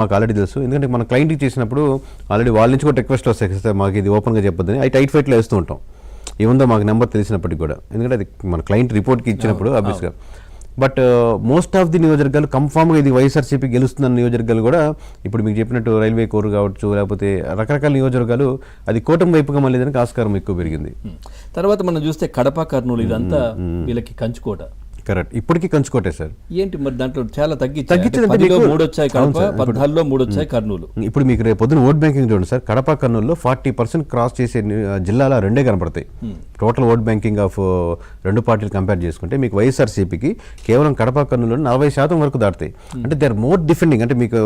మాకు ఆల్రెడీ తెలుసు. ఎందుకంటే మన క్లయింట్కి చేసినప్పుడు ఆల్రెడీ వాళ్ళ నుంచి కూడా రిక్వెస్ట్ వస్తాయి సార్, మాకు ఇది ఓపెన్గా చెప్పొద్దని. అది టైట్ ఫైట్లో వేస్తూ ఉంటాం, ఏముందో మాకు నెంబర్ తెలిసినప్పటికి కూడా. ఎందుకంటే అది మన క్లయింట్ రిపోర్ట్కి ఇచ్చినప్పుడు ఆబ్వియస్గా. బట్ మోస్ట్ ఆఫ్ ది నియోజకవర్గాలు కన్ఫామ్గా ఇది వైఎస్ఆర్సీపీ గెలుస్తున్న నియోజకవర్గాలు కూడా ఇప్పుడు మీకు చెప్పినట్టు రైల్వే కోర్ కావచ్చు, లేకపోతే రకరకాల నియోజకవర్గాలు అది కూటమి వైపుగా మళ్ళీ దానికి ఆస్కారం ఎక్కువ పెరిగింది. తర్వాత మనం చూస్తే కడప, కర్నూలు ఇదంతా వీళ్ళకి కంచుకోట. కరెక్ట్, ఇప్పటికీ కంచుకోటే సార్. ఏంటి మరి దాంట్లో చాలా తగ్గించారు. 3 వచ్చాయి కడప, 14లో 3 వచ్చాయి కర్నూలు. ఇప్పుడు మీకు రేపు పొద్దున ఓట్ బ్యాంకింగ్ చూడండి సార్, కడప కర్నూలులో 40% క్రాస్ చేసే జిల్లాల 2 కనపడతాయి. టోటల్ ఓట్ బ్యాంకింగ్ ఆఫ్ 2 పార్టీలు కంపేర్ చేసుకుంటే మీకు వైఎస్ఆర్సీపీకి కేవలం కడప కర్నూలులో 40% వరకు దాటుతాయి. అంటే దే ఆర్ మోర్ డిఫెండింగ్. అంటే మీకు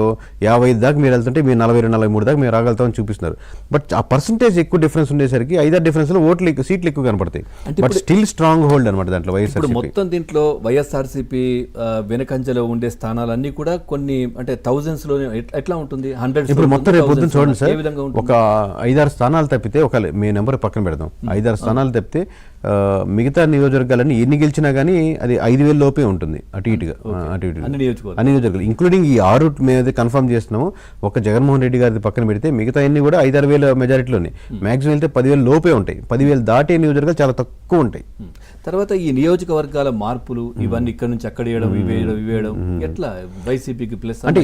55 దాకా మీరు వెళ్తుంటే మీరు 42-43 దాకా మీరు రాగలుగుతామని చూపిస్తున్నారు. బట్ ఆ పర్సంటేజ్ ఎక్కువ డిఫరెన్స్ ఉండేసరికి 5-6 డిఫరెన్స్లో సీట్లు ఎక్కువ కనపడతాయి. బట్ స్టిల్ స్ట్రాంగ్ హోల్డ్ అనమాట దాంట్లో వైఎస్ఆర్సీపీ. మొత్తం దీంట్లో వైఎస్ఆర్సీపీ వెనకంజలో ఉండే స్థానాలన్నీ కూడా కొన్ని అంటే థౌజండ్స్ లో ఎట్లా ఉంటుంది? 100. ఇప్పుడు మొత్తం రేపు పొద్దున చూడండి సార్, ఒక 5-6 స్థానాలు తప్పితే, ఒక మీ నెంబర్ పక్కన పెడదాం, 5-6 స్థానాలు తప్పితే మిగతా నియోజకవర్గాలన్నీ ఎన్ని గెలిచినా కానీ అది 5,000 లోపే ఉంటుంది అటు ఇటుగా. అన్ని నియోజకవర్గాలు ఇంక్లూడింగ్ ఈ 6 మీద కన్ఫర్మ్ చేస్తున్నాము. ఒక జగన్మోహన్ రెడ్డి గారి పక్కన పెడితే మిగతా అన్ని కూడా 5-6 వేల మెజారిటీలోనే. మ్యాక్సిమం వెళ్తే 10,000 లోపే ఉంటాయి. 10,000 దాటే నియోజకవర్గాలు చాలా తక్కువ ఉంటాయి. తర్వాత ఈ నియోజకవర్గాల మార్పులు ఇవన్నీ ఇక్కడ నుంచి అక్కడ ఇవేయడం ఎట్లా వైసీపీకి ప్లస్ అంటే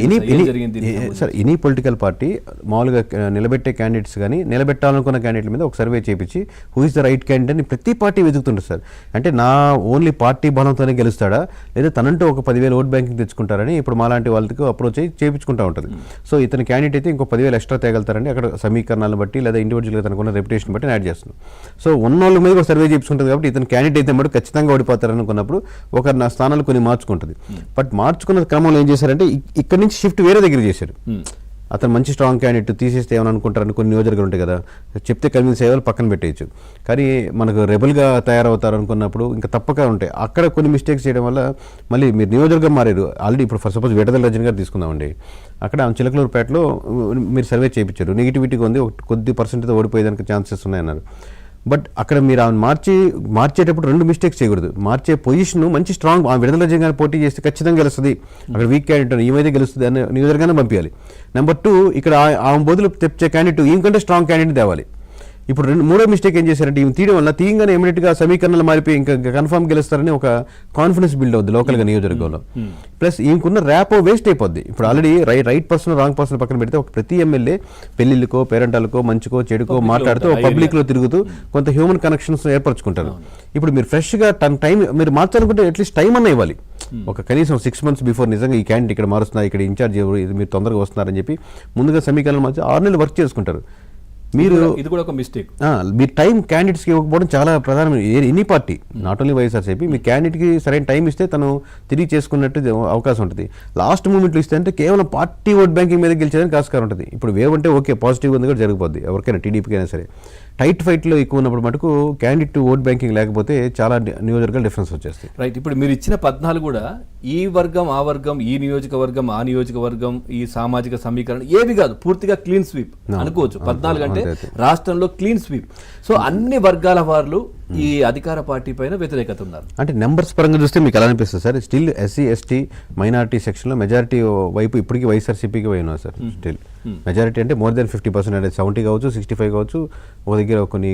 ఎనీ పొలిటికల్ పార్టీ మామూలుగా నిలబెట్టే క్యాండిడేట్స్ కానీ నిలబెట్టాలనుకున్న క్యాండిడేట్ల మీద ఒక సర్వే చేపించి who is the right candidate అని ప్రతి పార్టీ వెతుకుతుంటారు సార్. అంటే నా ఓన్లీ పార్టీ బలంతోనే గెలుస్తాడా లేదా తనంటూ ఒక 10,000 ఓట్ బ్యాంకింగ్ తెచ్చుకుంటారని ఇప్పుడు మాలాంటి వాళ్ళకి అప్రోచ్ అయ్యి చేయించుకుంటూ ఉంటుంది. సో ఇతని క్యాండిడేట్ అయితే ఇంకో 10,000 ఎక్స్ట్రా తేగలుగుతారని అక్కడ సమీకరణాలను బట్టి లేదా ఇండివిజువల్గా తనకున్న రెప్యుటేషన్ బట్టి యాడ్ చేస్తున్నాం. సో ఉన్నోళ్ళ మీద ఒక సర్వే చేయించుకుంటుంది కాబట్టి ఇతని క్యాండిడేట్ అయితే మటు ఖచ్చితంగా ఓడిపోతారనుకున్నప్పుడు ఒక నా స్థానాలు కొన్ని మార్చుకుంటుంది. బట్ మార్చుకున్న క్రమంలో ఏం చేశారంటే ఇక్కడి నుంచి షిఫ్ట్ వేరే దగ్గర చేశారు. అతను మంచి స్ట్రాంగ్ క్యాండిడేట్ తీసేస్తే ఏమని అనుకుంటారని కొన్ని నియోజకవర్గాలు ఉంటాయి కదా, చెప్తే కన్విన్స్ అయ్యేవాళ్ళు పక్కన పెట్టేయచ్చు. కానీ మనకు రెబల్గా తయారవుతారు అనుకున్నప్పుడు ఇంకా తప్పక ఉంటాయి. అక్కడ కొన్ని మిస్టేక్స్ చేయడం వల్ల మళ్ళీ మీరు నియోజకవర్గం మారారు. ఆల్రెడీ ఇప్పుడు ఫర్ సపోజ్ విడదల రజని గారు తీసుకుందామండి, అక్కడ చిలకలూరుపేటలో మీరు సర్వే చేయించారు, నెగిటివిటీగా ఉంది, కొద్ది పర్సెంట్తో ఓడిపోయేదానికి ఛాన్సెస్ ఉన్నాయన్నారు. బట్ అక్కడ మీరు ఆమెను మార్చేటప్పుడు 2 మిస్టేక్స్ చేయకూడదు. మార్చే పొజిషన్ మంచి స్ట్రాంగ్, ఆ విడుదల జగన్ పోటీ చేస్తే ఖచ్చితంగా గెలుస్తుంది, అక్కడ వీక్ క్యాండిడేట్ ఈమైతే గెలుస్తుంది అనే నియోజకవర్గాన్ని పంపించాలి. నెంబర్ 2 ఇక్కడ ఆమె బదులు తెచ్చే క్యాండిడేట్ ఈమెకంటే స్ట్రాంగ్ క్యాండిడేట్ తేవాలి. ఇప్పుడు 3వ మిస్టేక్ ఏం చేశారంటే ఈమె తీయడం వల్ల తీయంగానే ఇమీడియట్గా సమీకరణలు మారిపోయి ఇంకా కన్ఫర్మ్ గెలుస్తారని ఒక కాన్ఫిడెన్స్ బిల్డ్ అవుద్ది లోకల్గా నియోజకవర్గంలో. ప్లస్ ఈమెకున్న ర్యాపో వేస్ట్ అయిపోద్ది. ఇప్పుడు already right person wrong person పక్కన పెడితే ఒక ప్రతి ఎమ్మెల్యే పెళ్లిళ్ళకో పేరెంటాలకో మంచికో చెడుకో మాట్లాడుతూ పబ్లిక్లో తిరుగుతూ కొంత హ్యూమన్ కనెక్షన్స్ ఏర్పరచుకుంటారు. ఇప్పుడు మీరు ఫ్రెష్గా టైం మీరు మార్చాలనుకుంటే అట్లీస్ట్ టైం అన్న ఇవ్వాలి. ఒక కనీసం 6 months బిఫోర్ నిజంగా ఈ క్యాండిడేట్ ఇక్కడ మారుస్తున్నారు, ఇక్కడ ఇన్ఛార్జ్ మీరు తొందరగా వస్తున్నారని చెప్పి ముందుగా సమీకరణలు మార్చి 6 నెలలు వర్క్ చేసుకుంటారు. మీరు ఇది కూడా ఒక మిస్టేక్. మీరు టైం క్యాండిడేట్స్కి ఇవ్వకపోవడం చాలా ప్రధానమైన any party, not only YSRCP. మీ క్యాండిడేట్కి సరైన టైం ఇస్తే తను తిరిగి చేసుకున్నట్టు అవకాశం ఉంటుంది. లాస్ట్ మూమెంట్లో ఇస్తే అంటే కేవలం పార్టీ ఓట్ బ్యాంకింగ్ మీద గెలిచేదానికి ఆస్కారం ఉంటుంది. ఇప్పుడు వేవ్ అంటే ఓకే పాజిటివ్ ఉంది కూడా జరిగిపోద్ది ఎవరికైనా, టీడీపీకి అయినా సరే. టైట్ ఫైట్లో ఎక్కువ ఉన్నప్పుడు మటుకు క్యాండిడేట్ ఓట్ బ్యాంకింగ్ లేకపోతే చాలా నియోజకవర్గాలు డిఫరెన్స్ వచ్చేస్తాయి. రైట్, ఇప్పుడు మీరు ఇచ్చిన 14 కూడా ఈ వర్గం ఆ వర్గం, ఈ నియోజకవర్గం ఆ నియోజకవర్గం, ఈ సామాజిక సమీకరణ ఏవి కాదు, పూర్తిగా క్లీన్ స్వీప్ అనుకోవచ్చు. 14 అంటే రాష్ట్రంలో క్లీన్ స్వీప్. సో అన్ని వర్గాల వారు ఈ అధికార పార్టీ పైన వ్యతిరేకత ఉన్నారు. అంటే నెంబర్స్ పరంగా చూస్తే మీకు ఎలా అనిపిస్తుంది sir? Still SC ST minority సెక్షన్లో మెజారిటీ వైపు ఇప్పటికీ వైఎస్ఆర్సీపీకి పోయినారు సార్. స్టిల్ మెజారిటీ అంటే మోర్ దెన్ 50%, అంటే 70 కావచ్చు 65 కావచ్చు, ఒక దగ్గర కొన్ని